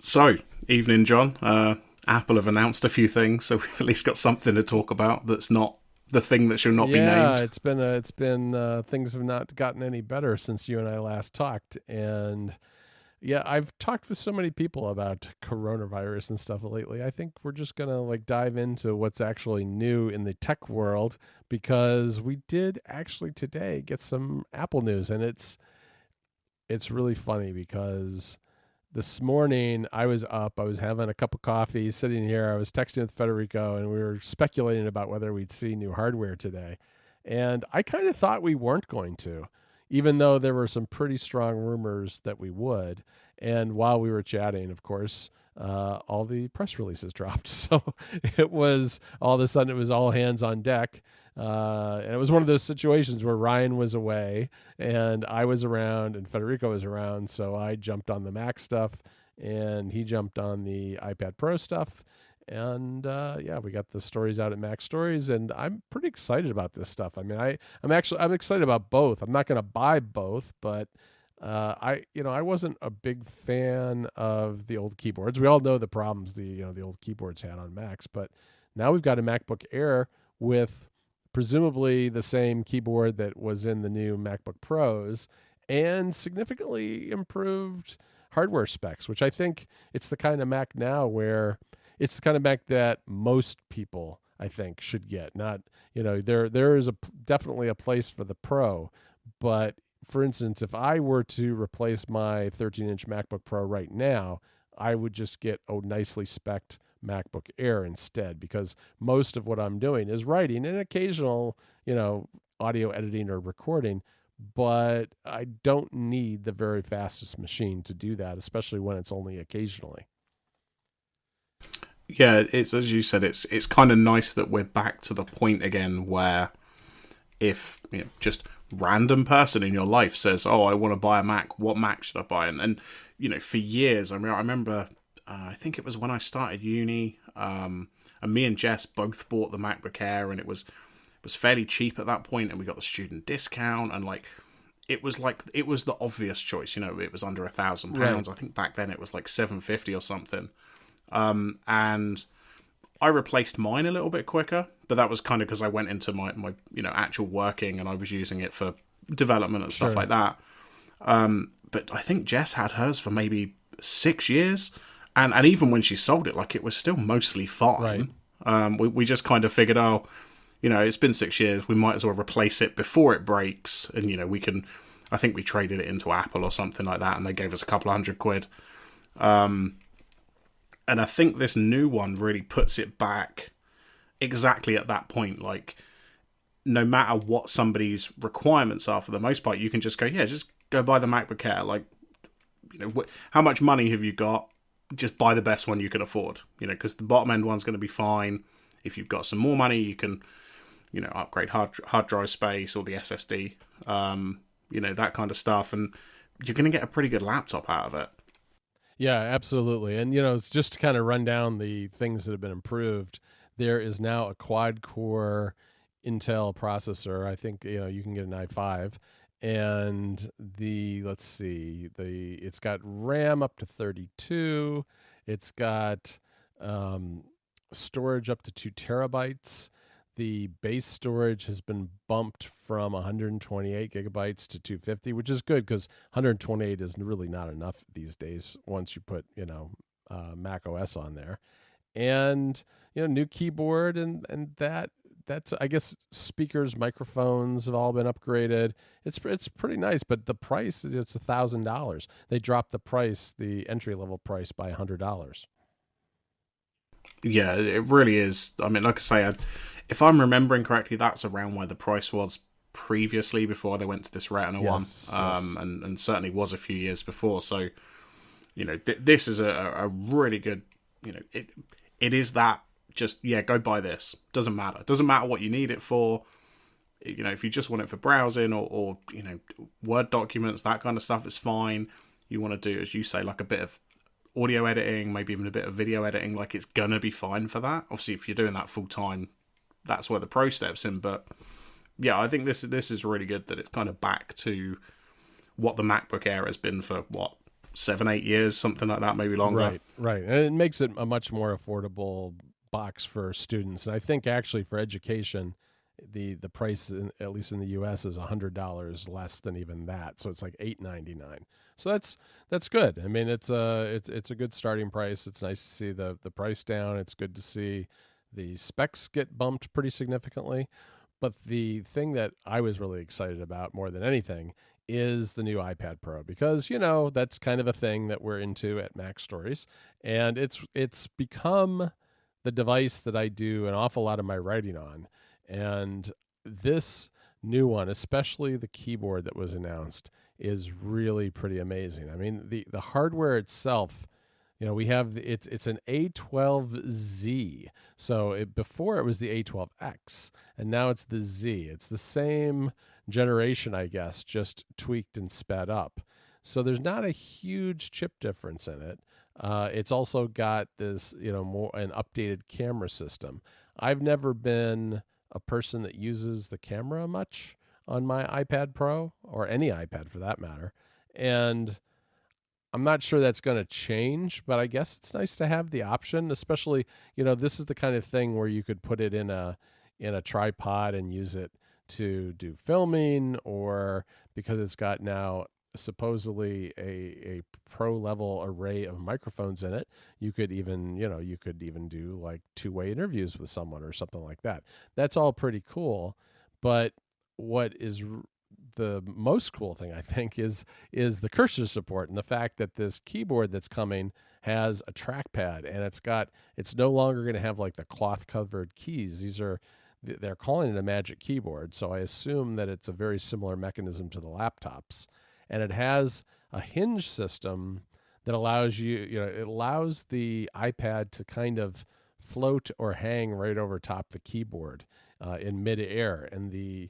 So, evening, John. Apple have announced a few things, so we've at least got something to talk about that's not the thing that shall not be Yeah, named. it's been things have not gotten any better since you and I last talked, and yeah, I've talked with so many people about coronavirus and stuff lately. I think we're just gonna dive into what's actually new in the tech world because we did actually today get some Apple news, and it's really funny because this morning I was up, I was having a cup of coffee, sitting here, I was texting with Federico, and we were speculating about whether we'd see new hardware today. And I kind of thought we weren't going to, even though there were some pretty strong rumors that we would. And while we were chatting, of course, all the press releases dropped. So it was all of a sudden it was all hands on deck. And it was one of those situations where Ryan was away and I was around and Federico was around. So I jumped on the Mac stuff and he jumped on the iPad Pro stuff. And yeah, we got the stories out at Mac Stories, and I'm pretty excited about this stuff. I mean, I'm excited about both. I'm not going to buy both, but I wasn't a big fan of the old keyboards. We all know the problems the old keyboards had on Macs, but now we've got a MacBook Air with presumably the same keyboard that was in the new MacBook Pros and significantly improved hardware specs, which I think it's the kind of Mac now where it's the kind of Mac that most people I think should get. Not, there is definitely a place for the Pro, but for instance, if I were to replace my 13-inch MacBook Pro right now, I would just get a nicely spec'd MacBook Air instead, because most of what I'm doing is writing and occasional, audio editing or recording, but I don't need the very fastest machine to do that, especially when it's only occasionally. Yeah, it's as you said, it's kind of nice that we're back to the point again where if just random person in your life says, "Oh, I want to buy a Mac. What Mac should I buy?" And for years, I remember, I think it was when I started uni, and me and Jess both bought the MacBook Air, and it was fairly cheap at that point, and we got the student discount, and it was the obvious choice. It was under £1,000. Right. I think back then it was like 750 or something. And I replaced mine a little bit quicker, but that was kind of because I went into my actual working and I was using it for development and stuff Sure. like that. But I think Jess had hers for maybe 6 years, and even when she sold it, it was still mostly fine. Right. We just kind of figured, it's been 6 years, we might as well replace it before it breaks, and we can. I think we traded it into Apple or something like that, and they gave us a couple £100. And I think this new one really puts it back exactly at that point. No matter what somebody's requirements are, for the most part, you can just go buy the MacBook Air. How much money have you got? Just buy the best one you can afford. Because the bottom end one's going to be fine. If you've got some more money, you can, upgrade hard drive space or the SSD. That kind of stuff, and you're going to get a pretty good laptop out of it. Yeah, absolutely. And, it's just to kind of run down the things that have been improved. There is now a quad core Intel processor. I think, you can get an i5. And it's got RAM up to 32. It's got storage up to 2 terabytes. The base storage has been bumped from 128 gigabytes to 250, which is good because 128 is really not enough these days once you put, Mac OS on there. And, new keyboard and that's, I guess, speakers, microphones have all been upgraded. It's pretty nice, but the price, it's $1,000. They dropped the price, the entry level price, by $100. Yeah, it really is. I mean, like I say, if I'm remembering correctly, that's around where the price was previously before they went to this Retina Yes, one, yes. and certainly was a few years before. So, this is a really good. It is that just go buy this. Doesn't matter. Doesn't matter what you need it for. If you just want it for browsing or Word documents, that kind of stuff is fine. You want to do, as you say, like a bit of audio editing, maybe even a bit of video editing, it's gonna be fine for that. Obviously, if you're doing that full time, that's where the Pro steps in. But yeah, I think this is really good that it's kind of back to what the MacBook Air has been for 7-8 years, something like that, maybe longer. Right. And it makes it a much more affordable box for students. And I think actually for education, the price, at least in the U.S., is $100 less than even that. So it's like $8.99. So that's good. I mean, it's a good starting price. It's nice to see the price down. It's good to see the specs get bumped pretty significantly. But the thing that I was really excited about more than anything is the new iPad Pro, because that's kind of a thing that we're into at Mac Stories, and it's become the device that I do an awful lot of my writing on. And this new one, especially the keyboard that was announced, is really pretty amazing. I mean, the hardware itself, we have it's an A12Z. So before it was the A12X, and now it's the Z. It's the same generation, I guess, just tweaked and sped up. So there's not a huge chip difference in it. It's also got this, more an updated camera system. I've never been a person that uses the camera much on my iPad Pro, or any iPad for that matter, and I'm not sure that's going to change, but I guess it's nice to have the option, especially, this is the kind of thing where you could put it in a tripod and use it to do filming, or because it's got now supposedly a pro level array of microphones in it, you could even do like two-way interviews with someone or something like that. That's all pretty cool. But what is the most cool thing, I think, is the cursor support, and the fact that this keyboard that's coming has a trackpad, and it's no longer going to have like the cloth covered keys. They're calling it a Magic Keyboard, so I assume that it's a very similar mechanism to the laptops. And it has a hinge system that allows it allows the iPad to kind of float or hang right over top the keyboard in midair. And the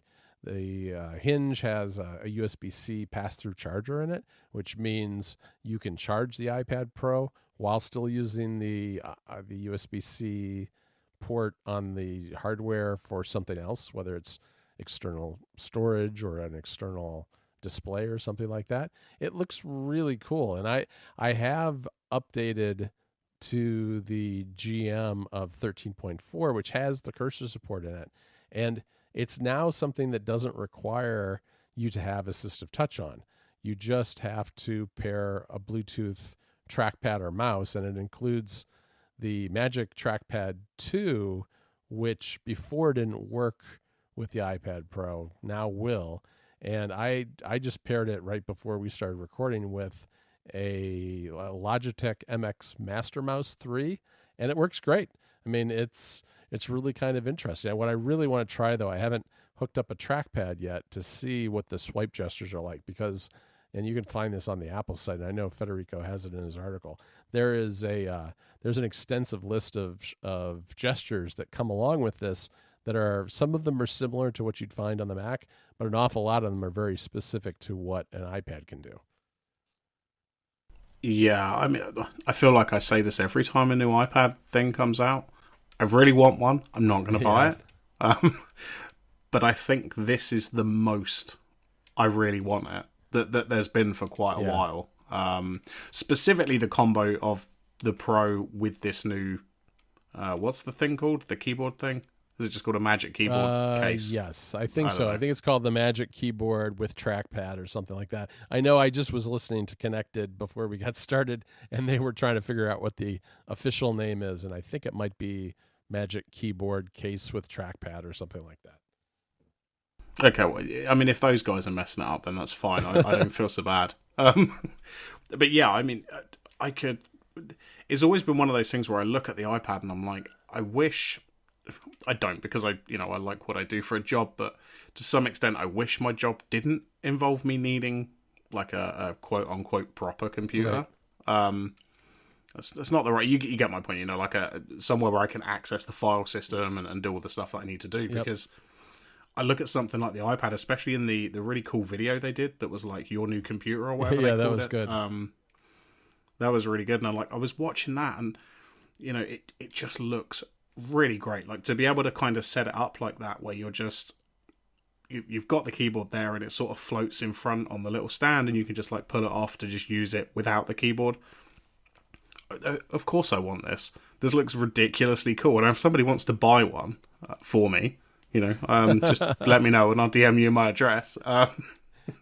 hinge has a USB-C pass-through charger in it, which means you can charge the iPad Pro while still using the USB-C port on the hardware for something else, whether it's external storage or an external display or something like that. It looks really cool. And I have updated to the GM of 13.4, which has the cursor support in it. And it's now something that doesn't require you to have assistive touch on. You just have to pair a Bluetooth trackpad or mouse, and it includes the Magic Trackpad 2, which before didn't work with the iPad Pro, now will. And I just paired it right before we started recording with a Logitech MX Master Mouse 3, and it works great. I mean, it's really kind of interesting. What I really want to try, though, I haven't hooked up a trackpad yet to see what the swipe gestures are like, because, and you can find this on the Apple site, and I know Federico has it in his article, there's an extensive list of gestures that come along with this that are, some of them are similar to what you'd find on the Mac, but an awful lot of them are very specific to what an iPad can do. Yeah, I mean, I feel like I say this every time a new iPad thing comes out. I really want one. I'm not going to buy it. But I think this is the most I really want it that there's been for quite a while. Specifically the combo of the Pro with this new, what's the thing called? The keyboard thing? Is it just called a Magic Keyboard case? Yes, I think so. I think it's called the Magic Keyboard with trackpad or something like that. I know I just was listening to Connected before we got started, and they were trying to figure out what the official name is, and I think it might be Magic Keyboard case with trackpad or something like that. Okay, well, I mean, if those guys are messing it up, then that's fine. I don't feel so bad. But yeah, I mean, I could... It's always been one of those things where I look at the iPad and I'm like, I wish... I don't, because I like what I do for a job, but to some extent I wish my job didn't involve me needing like a quote unquote proper computer. Right. That's not the right, you get my point, like somewhere where I can access the file system and do all the stuff that I need to do, because I look at something like the iPad, especially in the really cool video they did that was like your new computer or whatever they called it. That was good. That was really good, and I was watching that, and it just looks really great. Like, to be able to kind of set it up like that, where you're just you've got the keyboard there, and it sort of floats in front on the little stand, and you can just like pull it off to just use it without the keyboard. Of course I want this. This looks ridiculously cool, and if somebody wants to buy one for me, just let me know and I'll DM you my address.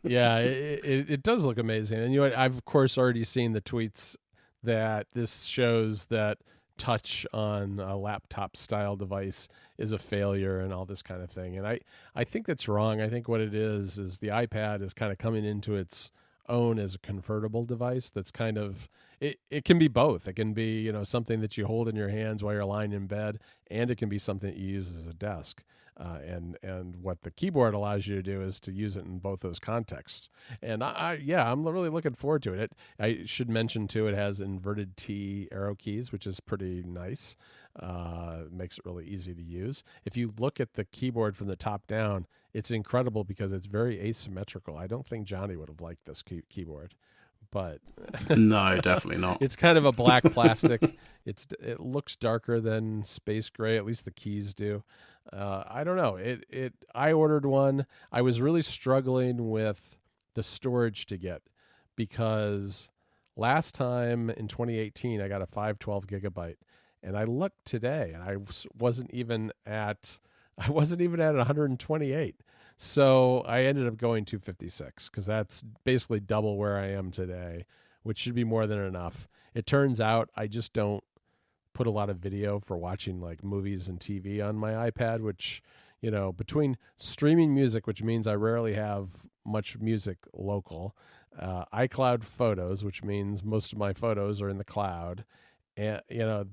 Yeah, it does look amazing. And I've of course already seen the tweets that this shows that touch on a laptop style device is a failure and all this kind of thing. And I think that's wrong. I think what it is the iPad is kind of coming into its own as a convertible device that's kind of it can be both. It can be, something that you hold in your hands while you're lying in bed, and it can be something that you use as a desk. And what the keyboard allows you to do is to use it in both those contexts. And I'm really looking forward to it. I should mention too, it has inverted T arrow keys, which is pretty nice. Makes it really easy to use. If you look at the keyboard from the top down, it's incredible because it's very asymmetrical. I don't think Johnny would have liked this keyboard, but no, definitely not. It's kind of a black plastic. It looks darker than space gray. At least the keys do. I don't know. I ordered one. I was really struggling with the storage to get, because last time in 2018 I got a 512 gigabyte, and I looked today and I wasn't even at 128. So I ended up going 256 because that's basically double where I am today, which should be more than enough. It turns out I just don't put a lot of video for watching like movies and TV on my iPad, which, between streaming music, which means I rarely have much music local, iCloud photos, which means most of my photos are in the cloud. And,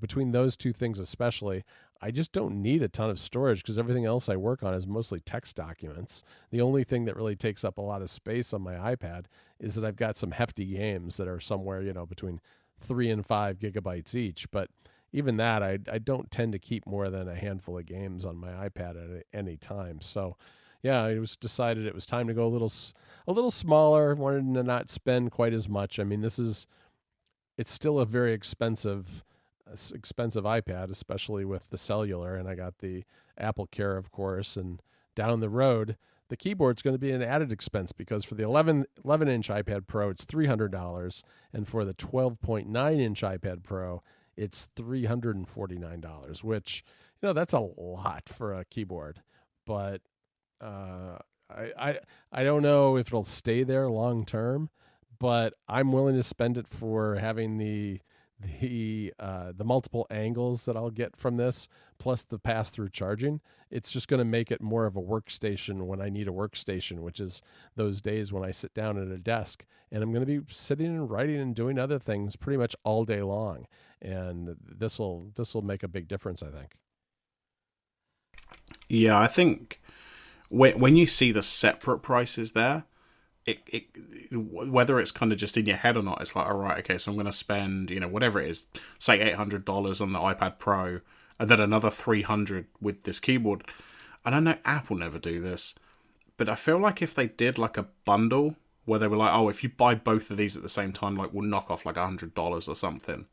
between those two things especially, I just don't need a ton of storage because everything else I work on is mostly text documents. The only thing that really takes up a lot of space on my iPad is that I've got some hefty games that are somewhere, between 3 and 5 gigabytes each. But even that, I don't tend to keep more than a handful of games on my iPad at any time. So, yeah, it was decided it was time to go a little smaller. Wanted to not spend quite as much. I mean, it's still a very expensive iPad, especially with the cellular, and I got the Apple Care, of course, and down the road, the keyboard's going to be an added expense because for the 11-inch iPad Pro, it's $300, and for the 12.9-inch iPad Pro, it's $349, which, that's a lot for a keyboard, but I don't know if it'll stay there long term, but I'm willing to spend it for having the multiple angles that I'll get from this, plus the pass-through charging. It's just going to make it more of a workstation when I need a workstation, which is those days when I sit down at a desk and I'm going to be sitting and writing and doing other things pretty much all day long. And this will make a big difference, I think. Yeah, I think when you see the separate prices there, it whether it's kind of just in your head or not, it's like, all right, okay, so I'm going to spend, whatever it is, say $800 on the iPad Pro, and then another $300 with this keyboard. And I know Apple never do this, but I feel like if they did like a bundle where they were like, oh, if you buy both of these at the same time, like we'll knock off like $100 or something,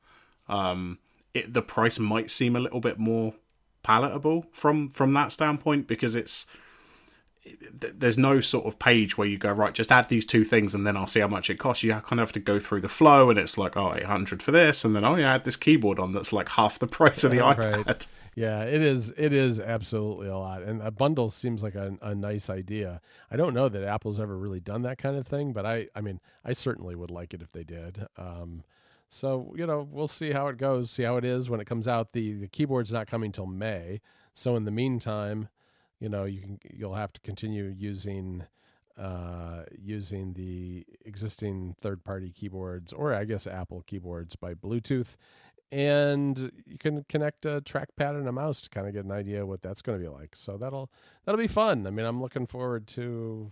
the price might seem a little bit more palatable from that standpoint, because there's no sort of page where you go, right, just add these two things and then I'll see how much it costs. You kind of have to go through the flow, and it's like, oh, $800 for this, and then, oh yeah, add this keyboard on that's like half the price of the iPad. Right. Yeah, it is absolutely a lot. And a bundle seems like a nice idea. I don't know that Apple's ever really done that kind of thing, but I mean, I certainly would like it if they did. So, we'll see how it goes, see how it is when it comes out. The keyboard's not coming till May. So in the meantime, you'll have to continue using the existing third-party keyboards, or I guess Apple keyboards, by Bluetooth, and you can connect a trackpad and a mouse to kind of get an idea what that's going to be like. So that'll be fun. I mean, I'm looking forward to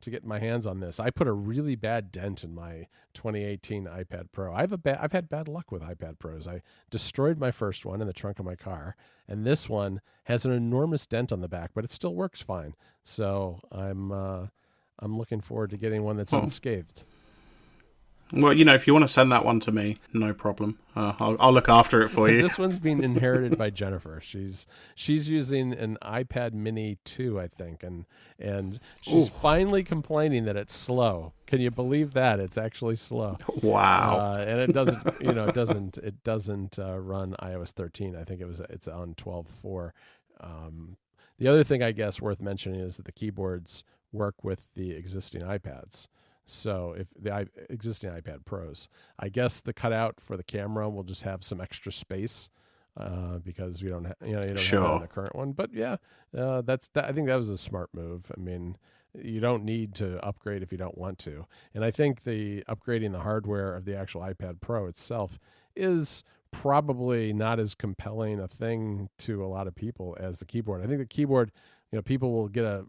getting my hands on this. I put a really bad dent in my 2018 iPad Pro. I've had bad luck with iPad Pros. I destroyed my first one in the trunk of my car, and this one has an enormous dent on the back, but it still works fine. So I'm looking forward to getting one that's unscathed. Well, if you want to send that one to me, no problem. I'll look after it for you. This one's being inherited by Jennifer. She's using an iPad Mini 2, I think, and she's finally complaining that it's slow. Can you believe that? It's actually slow. Wow. And it doesn't, it doesn't run iOS 13. I think it's on 12.4. The other thing I guess worth mentioning is that the keyboards work with the existing iPads. So if the existing iPad Pros, I guess the cutout for the camera will just have some extra space because you don't have it on the current one. But yeah, I think that was a smart move. I mean, you don't need to upgrade if you don't want to. And I think the upgrading the hardware of the actual iPad Pro itself is probably not as compelling a thing to a lot of people as the keyboard. I think the keyboard, people will get a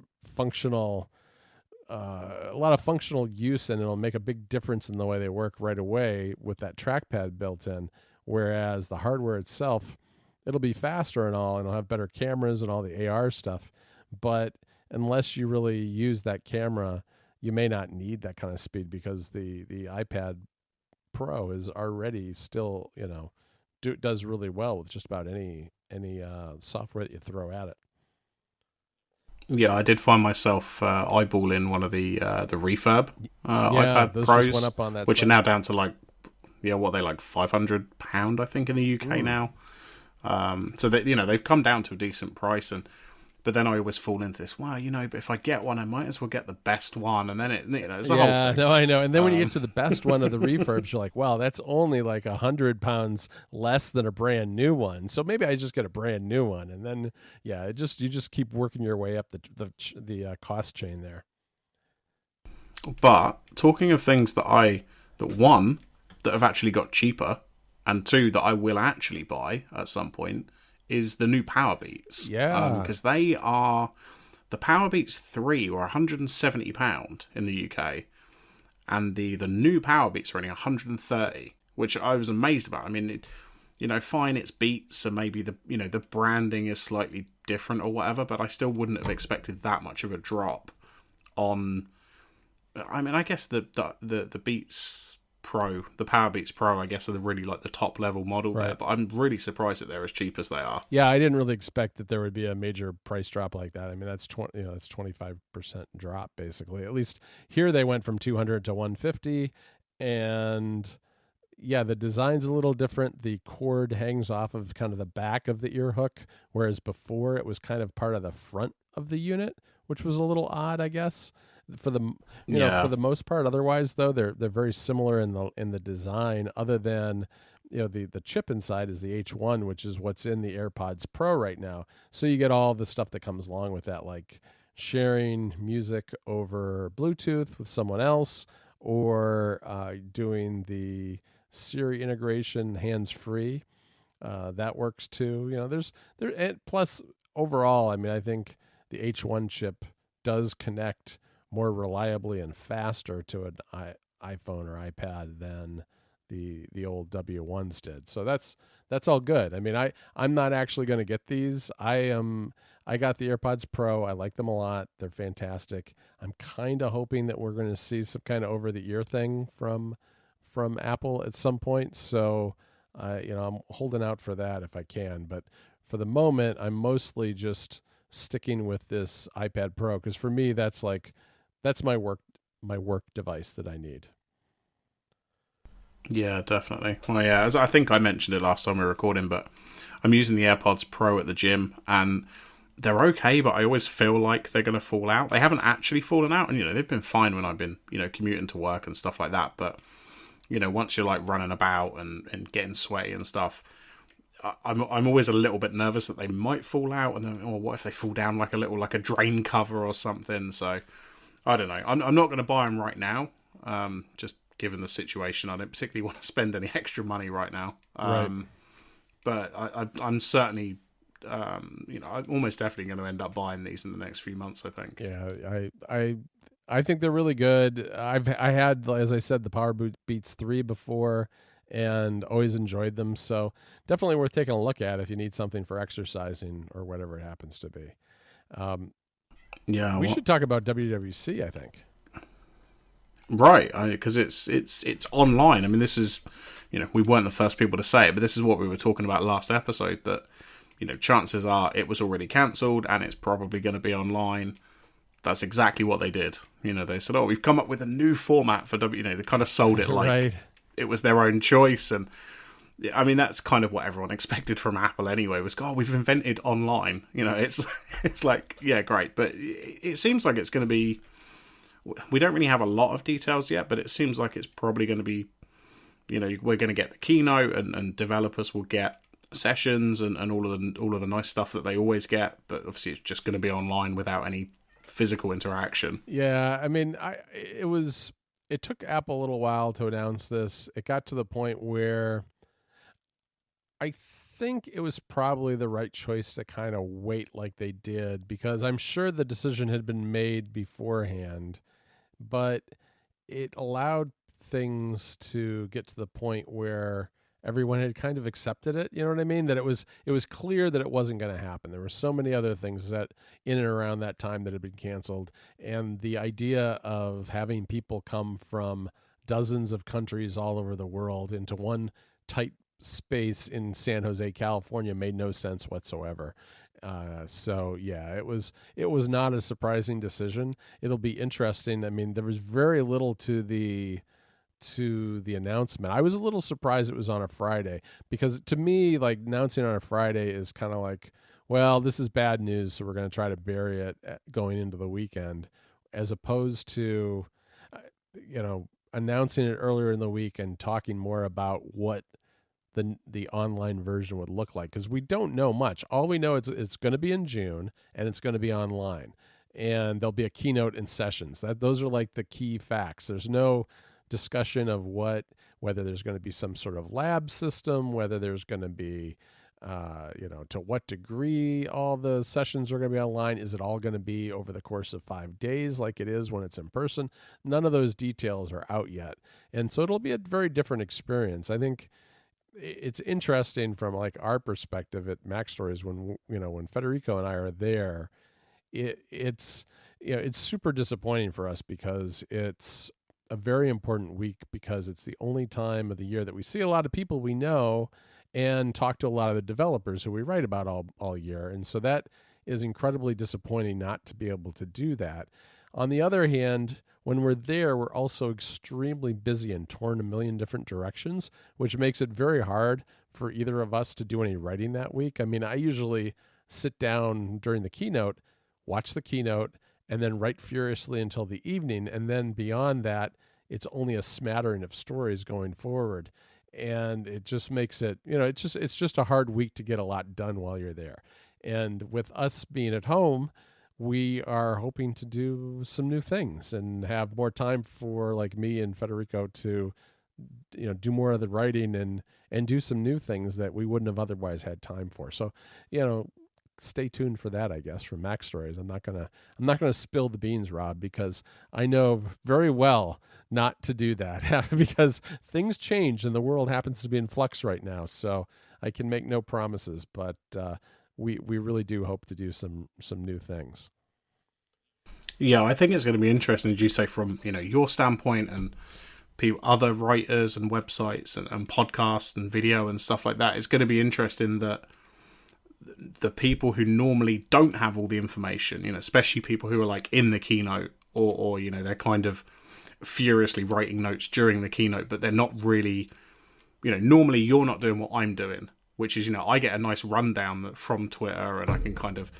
lot of functional use, and it'll make a big difference in the way they work right away with that trackpad built in. Whereas the hardware itself, it'll be faster and all, and it'll have better cameras and all the AR stuff. But unless you really use that camera, you may not need that kind of speed because the iPad Pro is already still, does really well with just about any software that you throw at it. Yeah, I did find myself eyeballing one of the refurb iPad those Pros, just went up on that which site. are now down to what are they, like £500, I think, in the UK now. So that they've come down to a decent price, but then I always fall into this. But if I get one, I might as well get the best one, and then it's a whole thing. No, I know. And then when you get to the best one of the refurbs, you're like, wow, that's only like £100 less than a brand new one. So maybe I just get a brand new one, and then you just keep working your way up the cost chain there. But talking of things that have actually got cheaper, and two that I will actually buy at some point, is the new Powerbeats. Yeah. Because the Powerbeats 3 were £170 in the UK, and the new Powerbeats are only £130, which I was amazed about. I mean, fine, it's Beats, and maybe the branding is slightly different or whatever, but I still wouldn't have expected that much of a drop on. I mean, I guess the Beats Pro, the Powerbeats Pro, I guess, are really like the top level model there. But I'm really surprised that they're as cheap as they are. Yeah, I didn't really expect that there would be a major price drop like that. I mean, that's 25% drop basically. At least here they went from 200 to 150, and yeah, the design's a little different. The cord hangs off of kind of the back of the ear hook, whereas before it was kind of part of the front of the unit, which was a little odd, I guess. For the for the most part, otherwise though they're very similar in the design. Other than the chip inside is the H1, which is what's in the AirPods Pro right now. So you get all the stuff that comes along with that, like sharing music over Bluetooth with someone else, or doing the Siri integration hands free. That works too. Plus overall, I mean, I think the H1 chip does connect more reliably and faster to an iPhone or iPad than the old W1s did. So that's all good. I mean, I'm not actually going to get these. I got the AirPods Pro. I like them a lot. They're fantastic. I'm kind of hoping that we're going to see some kind of over the ear thing from Apple at some point. So I'm holding out for that if I can. But for the moment, I'm mostly just sticking with this iPad Pro because for me that's my work device that I need. Yeah, definitely. Well, yeah, as I think I mentioned it last time we were recording, but I'm using the AirPods Pro at the gym, and they're okay, but I always feel like they're going to fall out. They haven't actually fallen out, and they've been fine when I've been commuting to work and stuff like that. But once you're like running about and getting sweaty and stuff, I'm always a little bit nervous that they might fall out, and then, what if they fall down like a drain cover or something? So I don't know. I'm not going to buy them right now. Just given the situation, I don't particularly want to spend any extra money right now. Right. But I'm certainly, I'm almost definitely going to end up buying these in the next few months, I think. Yeah, I think they're really good. I had, as I said, the Powerbeats 3 before, and always enjoyed them. So definitely worth taking a look at if you need something for exercising or whatever it happens to be. We should talk about WWC, I think. Right, because it's online. I mean, this is, we weren't the first people to say it, but this is what we were talking about last episode. That chances are it was already cancelled and it's probably going to be online. That's exactly what they did. They said, "Oh, we've come up with a new format for W." They kind of sold it like Right. it was their own choice, and I mean that's kind of what everyone expected from Apple anyway. Was, "Oh, we've invented online." It's it's like, yeah, great, but it seems like it's going to be. We don't really have a lot of details yet, but it seems like it's probably going to be, we're going to get the keynote, and developers will get sessions and all of the nice stuff that they always get. But obviously, it's just going to be online without any physical interaction. Yeah, I mean, it took Apple a little while to announce this. It got to the point where I think it was probably the right choice to kind of wait like they did, because I'm sure the decision had been made beforehand, but it allowed things to get to the point where everyone had kind of accepted it. You know what I mean? That it was clear that it wasn't going to happen. There were so many other things that in and around that time that had been canceled, and the idea of having people come from dozens of countries all over the world into one tight space in San Jose, California, made no sense whatsoever. So yeah, it was not a surprising decision. It'll be interesting. I mean, there was very little to the announcement. I was a little surprised it was on a Friday, because to me, like, announcing on a Friday is kind of like, well, this is bad news, so we're going to try to bury it going into the weekend, as opposed to, uh, announcing it earlier in the week and talking more about what the online version would look like, because we don't know much. All we know is it's going to be in June and it's going to be online, and there'll be a keynote and sessions. Those are like the key facts. There's no discussion of whether there's going to be some sort of lab system, whether there's going to be to what degree all the sessions are going to be online. Is it all going to be over the course of 5 days like it is when it's in person? None of those details are out yet, and so it'll be a very different experience. I think it's interesting from like our perspective at Mac Stories, when Federico and I are there, it's it's super disappointing for us, because it's a very important week, because it's the only time of the year that we see a lot of people we know and talk to a lot of the developers who we write about all year. And so that is incredibly disappointing not to be able to do that. On the other hand, when we're there, we're also extremely busy and torn a million different directions, which makes it very hard for either of us to do any writing that week. I mean, I usually sit down during the keynote, watch the keynote, and then write furiously until the evening. And then beyond that, it's only a smattering of stories going forward. And it just makes it, it's just a hard week to get a lot done while you're there. And with us being at home, we are hoping to do some new things and have more time for, like, me and Federico to, do more of the writing and do some new things that we wouldn't have otherwise had time for. So, stay tuned for that, I guess, from Mac Stories. I'm not gonna spill the beans, Rob, because I know very well not to do that because things change and the world happens to be in flux right now. So I can make no promises, but we really do hope to do some new things. Yeah, I think it's going to be interesting, as you say, from your standpoint, and other writers and websites and podcasts and video and stuff like that. It's going to be interesting that the people who normally don't have all the information, especially people who are like in the keynote, or they're kind of furiously writing notes during the keynote, but they're not really, normally you're not doing what I'm doing, which is, I get a nice rundown from Twitter and I can kind of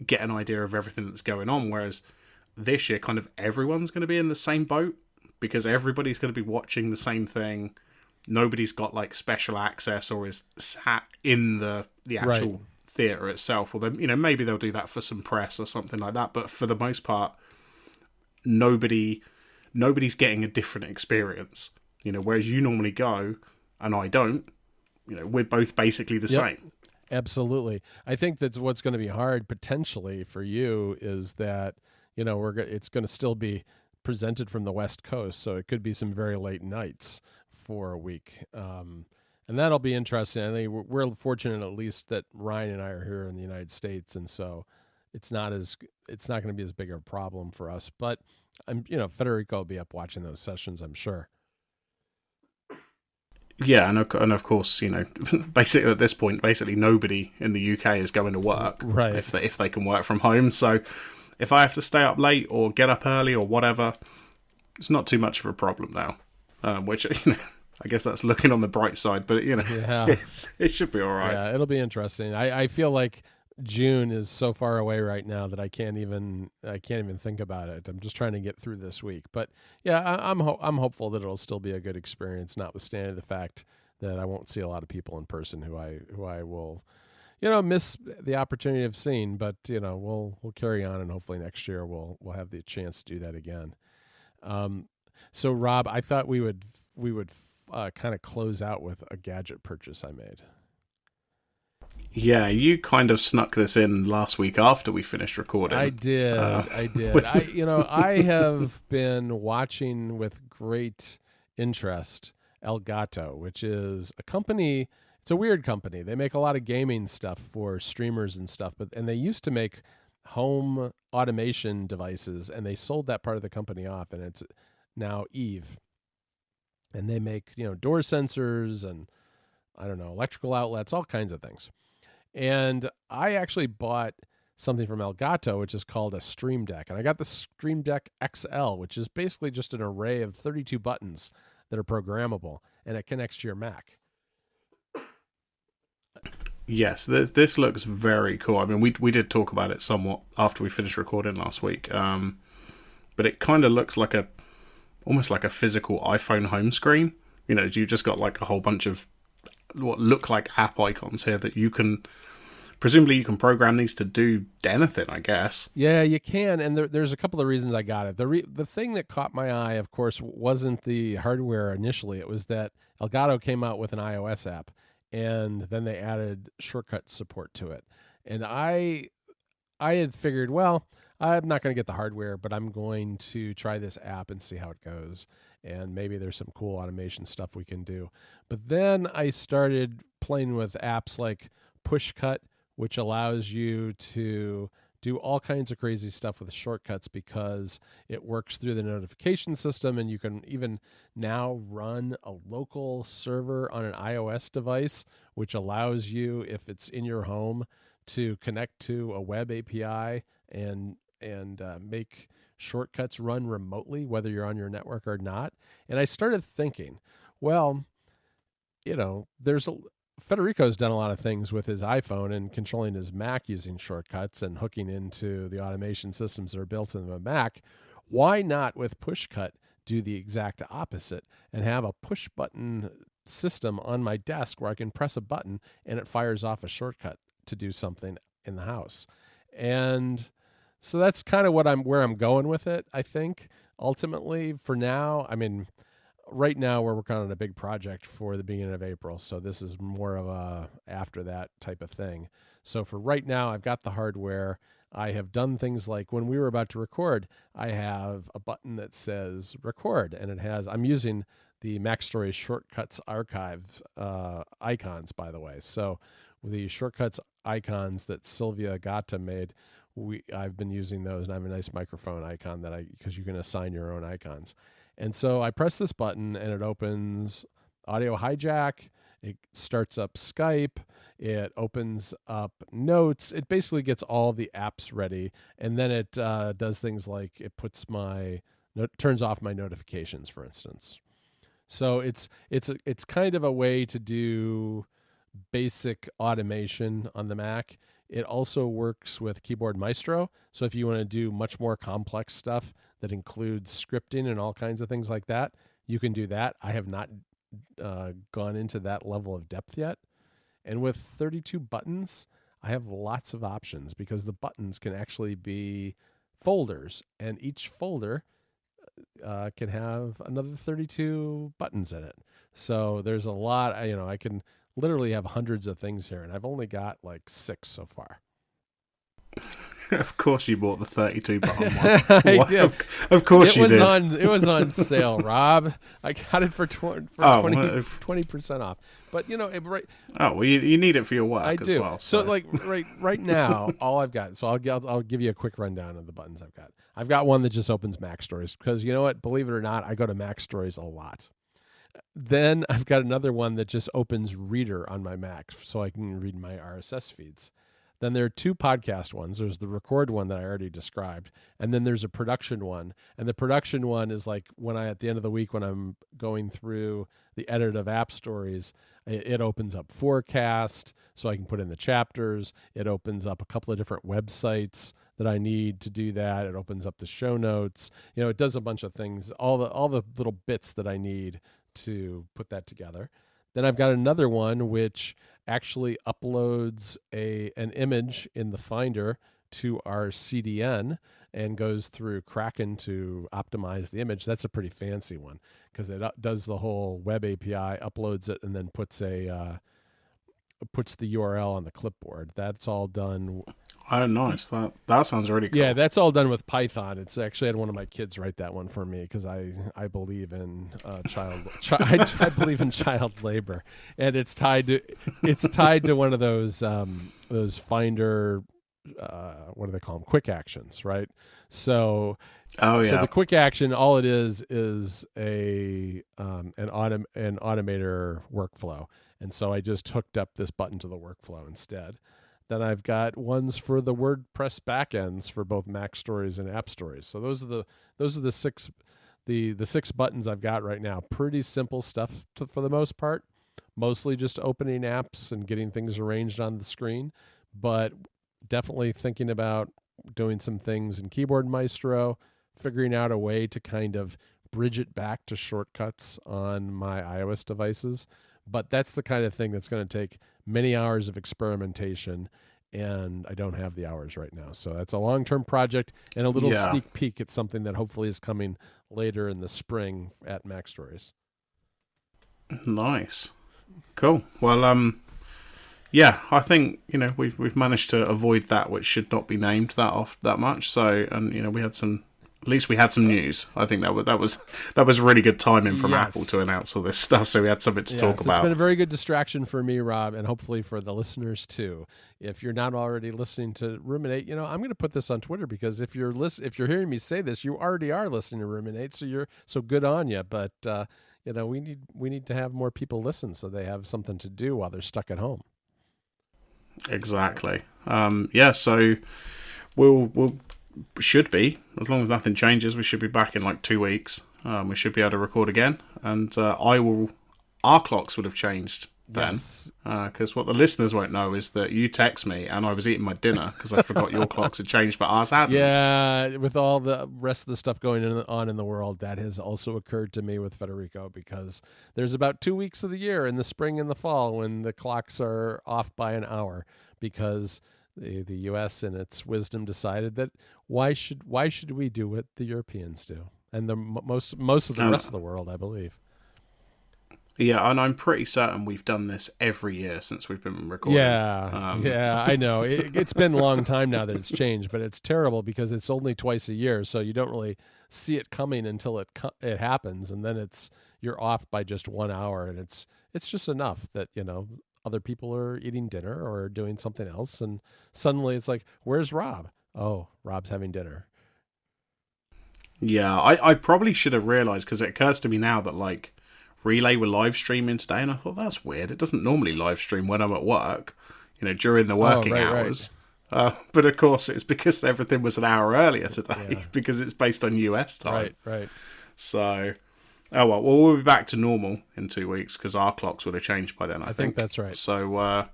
get an idea of everything that's going on. Whereas this year, kind of everyone's going to be in the same boat, because everybody's going to be watching the same thing. Nobody's got like special access or is sat in the actual theater itself. Or maybe they'll do that for some press or something like that. But for the most part, nobody's getting a different experience. Whereas you normally go and I don't. We're both basically the same. Absolutely. I think that's what's going to be hard potentially for you, is that it's going to still be presented from the West Coast, so it could be some very late nights for a week, and that'll be interesting. I think we're fortunate, at least, that Ryan and I are here in the United States, and so it's not going to be as big of a problem for us. But Federico will be up watching those sessions, I'm sure. Yeah, and of course, basically at this point, basically nobody in the UK is going to work Right. if they can work from home. So if I have to stay up late or get up early or whatever, it's not too much of a problem now. Which I guess that's looking on the bright side, but Yeah. it should be all right. Yeah, it'll be interesting. I feel like June is so far away right now that I can't even think about it. I'm just trying to get through this week. But yeah, I'm hopeful that it'll still be a good experience, notwithstanding the fact that I won't see a lot of people in person who I will miss the opportunity of seeing. But we'll carry on, and hopefully next year we'll have the chance to do that again. So Rob, I thought we would kind of close out with a gadget purchase I made. Yeah, you kind of snuck this in last week after we finished recording. I did. I have been watching with great interest Elgato, which is a company. It's a weird company. They make a lot of gaming stuff for streamers and stuff, and they used to make home automation devices, and they sold that part of the company off, and it's now Eve. And they make, door sensors and I don't know, electrical outlets, all kinds of things. And I actually bought something from Elgato, which is called a Stream Deck. And I got the Stream Deck XL, which is basically just an array of 32 buttons that are programmable, and it connects to your Mac. Yes, this looks very cool. I mean, we did talk about it somewhat after we finished recording last week, but it kind of looks like almost like a physical iPhone home screen. You just got like a whole bunch of what look like app icons here that you can program these to do anything, I guess. Yeah, you can, and there's a couple of reasons I got it. The thing that caught my eye, of course, wasn't the hardware initially. It was that Elgato came out with an iOS app, and then they added shortcut support to it. And I had figured, well, I'm not going to get the hardware, but I'm going to try this app and see how it goes. And maybe there's some cool automation stuff we can do. But then I started playing with apps like Pushcut, which allows you to do all kinds of crazy stuff with shortcuts because it works through the notification system, and you can even now run a local server on an iOS device, which allows you, if it's in your home, to connect to a web API and make shortcuts run remotely, whether you're on your network or not. And I started thinking, well, Federico's done a lot of things with his iPhone and controlling his Mac using shortcuts and hooking into the automation systems that are built into the Mac. Why not with Pushcut do the exact opposite and have a push button system on my desk where I can press a button and it fires off a shortcut to do something in the house? And so that's kind of where I'm going with it, I think. Ultimately, for now, I mean, right now we're working on a big project for the beginning of April, so this is more of a after that type of thing. So for right now, I've got the hardware. I have done things like when we were about to record, I have a button that says record, and I'm using the MacStories Shortcuts Archive icons, by the way. So the shortcuts icons that Sylvia Gata made, I've been using those, and I have a nice microphone icon because you can assign your own icons. And so I press this button and it opens Audio Hijack. It starts up Skype. It opens up Notes. It basically gets all the apps ready. And then it does things like it turns off my notifications, for instance. So it's kind of a way to do basic automation on the Mac. It also works with Keyboard Maestro. So if you want to do much more complex stuff that includes scripting and all kinds of things like that, you can do that. I have not gone into that level of depth yet. And with 32 buttons, I have lots of options because the buttons can actually be folders, and each folder can have another 32 buttons in it. So there's a lot, I can literally have hundreds of things here, and I've only got like 6 so far. Of course you bought the 32 button one. I did. Of course you did. It was on sale, Rob. I got it for 20% off. But Oh, well, you need it for your work as well. So like right now, all I've got. So I'll give you a quick rundown of the buttons I've got. I've got one that just opens Mac Stories because you know what? Believe it or not, I go to Mac Stories a lot. Then I've got another one that just opens Reader on my Mac so I can read my RSS feeds. Then there are two podcast ones. There's the record one that I already described, and then there's a production one. And the production one is like when at the end of the week, when I'm going through the edit of App Stories, it opens up Forecast so I can put in the chapters. It opens up a couple of different websites that I need to do that. It opens up the show notes. It does a bunch of things, all the little bits that I need to put that together. Then I've got another one which actually uploads an image in the Finder to our CDN and goes through Kraken to optimize the image. That's a pretty fancy one because it does the whole web API, uploads it, and then puts the URL on the clipboard. That's all done. Oh, nice. That sounds really cool. Yeah, that's all done with Python. It's actually, I had one of my kids write that one for me because I believe in I believe in child labor, and it's tied to one of those Finder what do they call them? Quick actions, right? So the quick action, all it is an automator workflow, and so I just hooked up this button to the workflow instead. Then I've got ones for the WordPress backends for both Mac Stories and App Stories. So those are the six buttons I've got right now. Pretty simple stuff for the most part. Mostly just opening apps and getting things arranged on the screen, but definitely thinking about doing some things in Keyboard Maestro, figuring out a way to kind of bridge it back to shortcuts on my iOS devices. But that's the kind of thing that's going to take many hours of experimentation, and I don't have the hours right now. So that's a long-term project and a little sneak peek at something that hopefully is coming later in the spring at Mac Stories. Nice. Cool. Well, I think, we've managed to avoid that which should not be named that much. So, and, we had some news. I think that was really good timing from Apple to announce all this stuff. So we had something to talk about. It's been a very good distraction for me, Rob, and hopefully for the listeners too. If you're not already listening to Ruminate, I'm going to put this on Twitter because if you're hearing me say this, you already are listening to Ruminate. So good on you. But we need to have more people listen so they have something to do while they're stuck at home. Exactly. So we'll should be, as long as nothing changes, we should be back in like 2 weeks. We should be able to record again, and our clocks would have changed then. Because what the listeners won't know is that you text me and I was eating my dinner because I forgot your clocks had changed, but ours hadn't. Yeah, with all the rest of the stuff going on in the world, that has also occurred to me with Federico, because there's about 2 weeks of the year in the spring and the fall when the clocks are off by an hour because the U.S. in its wisdom decided that why should we do what the Europeans do, and the most of the rest of the world, I believe. Yeah, and I'm pretty certain we've done this every year since we've been recording. Yeah, I know. It's been a long time now that it's changed, but it's terrible because it's only twice a year, so you don't really see it coming until it happens, and then you're off by just 1 hour, and it's just enough that other people are eating dinner or doing something else, and suddenly it's like, where's Rob? Oh, Rob's having dinner. Yeah, I probably should have realised, because it occurs to me now that like Relay were live streaming today, and I thought that's weird. It doesn't normally live stream when I'm at work, during the working hours. Right. But of course, it's because everything was an hour earlier today because it's based on US time. Right. So, we'll be back to normal in 2 weeks because our clocks would have changed by then. I think that's right. So,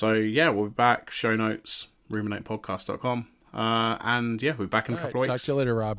we'll be back. Show notes, ruminatepodcast.com. And we'll be back in a couple of weeks. Talk to you later, Rob.